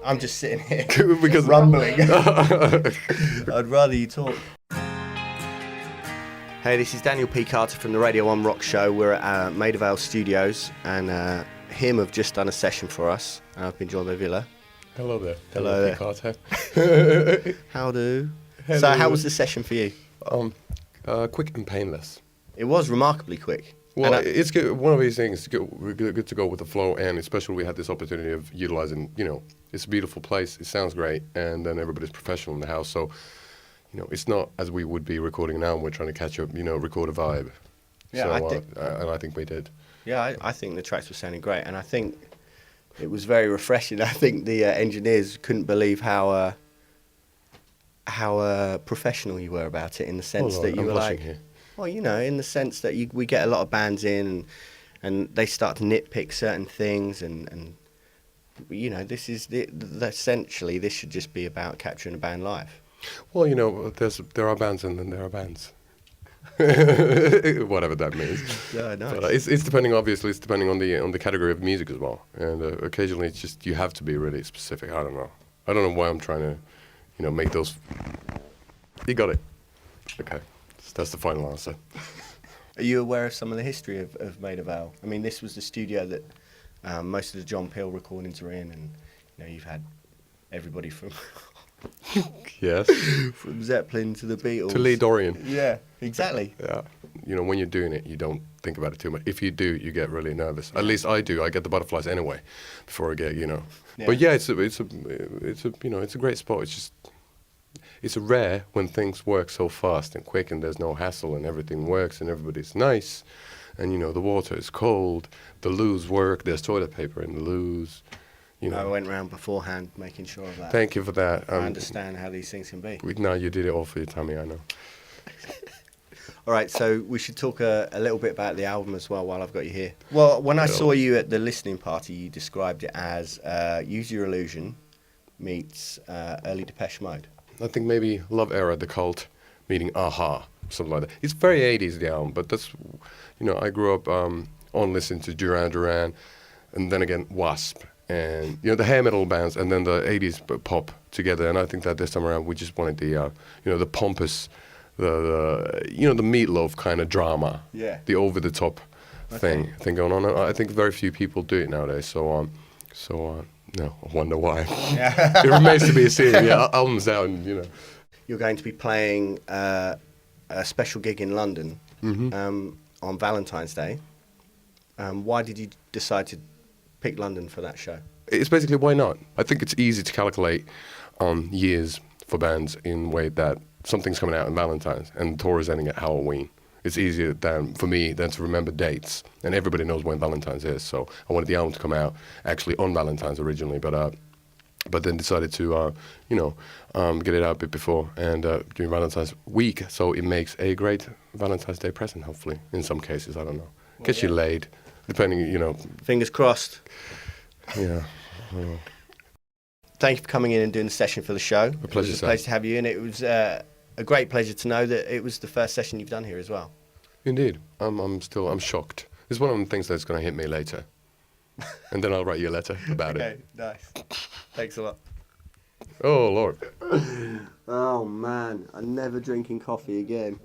I'm just sitting here Because rumbling. I'd rather you talk. Hey, this is Daniel P. Carter from the Radio 1 Rock Show. We're at Maida Vale Studios, and him have just done a session for us. I've been joined by Ville. Hello there. Hello there. P. Carter. How do? Hello. So how was the session for you? Quick and painless. It was remarkably quick. Well, And it's good. One of these things. We're good to go with the flow, and especially we had this opportunity of utilizing. It's a beautiful place. It sounds great, and then everybody's professional in the house. So, it's not as we would be recording now. And we're trying to catch up. Record a vibe. Yeah, so, and I think we did. Yeah, I think the tracks were sounding great, and I think it was very refreshing. I think the engineers couldn't believe how professional you were about it, in the sense that you I'm were blushing like, here. well, in the sense that we get a lot of bands in, and they start to nitpick certain things, and this is essentially this should just be about capturing a band live. Well, there are bands and then there are bands. Whatever that means. Yeah, nice. But it's depending. Obviously, it's depending on the category of music as well. And occasionally, it's just you have to be really specific. I don't know why I'm trying to, make those. You got it. Okay, that's the final answer. Are you aware of some of the history of Maida Vale? I mean, this was the studio that most of the John Peel recordings are in, and you've had everybody from Yes. from Zeppelin to the Beatles To Lee Dorian. Yeah, exactly. Yeah. When you're doing it, you don't think about it too much. If you do, you get really nervous. At least I do. I get the butterflies anyway before I get. Yeah. But yeah, it's a great spot. It's rare when things work so fast and quick, and there's no hassle, and everything works, and everybody's nice, and the water is cold, the loos work. There's toilet paper in the loos. I went round beforehand making sure of that. Thank you for that. I understand how these things can be. No, you did it all for your tummy, I know. All right, so we should talk a little bit about the album as well while I've got you here. Well, when I saw you at the listening party, you described it as Use Your Illusion meets early Depeche Mode. I think maybe Love Era, The Cult, meeting Aha, something like that. It's very 80s, the album, but that's, I grew up on listening to Duran Duran, and then again Wasp, and, the hair metal bands, and then the 80s pop together. And I think that this time around we just wanted the, the pompous, the Meatloaf kind of drama, the over-the-top thing going on. I think very few people do it nowadays, so no, I wonder why. It remains to be seen. Yeah, albums out, and You're going to be playing a special gig in London on Valentine's Day. Why did you decide to pick London for that show? It's basically, why not? I think it's easy to calculate years for bands in a way that something's coming out on Valentine's and the tour is ending at Halloween. It's easier for me than to remember dates, and everybody knows when Valentine's is. So I wanted the album to come out actually on Valentine's originally, but then decided to get it out a bit before and during Valentine's week. So it makes a great Valentine's Day present. Hopefully, in some cases, I don't know. Gets you laid, depending. Fingers crossed. Yeah. Thank you for coming in and doing the session for the show. A pleasure, It was a pleasure to have you in. It was a great pleasure to know that it was the first session you've done here as well. Indeed. I'm shocked. It's one of the things that's going to hit me later. And then I'll write you a letter about it. Okay, nice. Thanks a lot. Oh, Lord. Oh, man. I'm never drinking coffee again.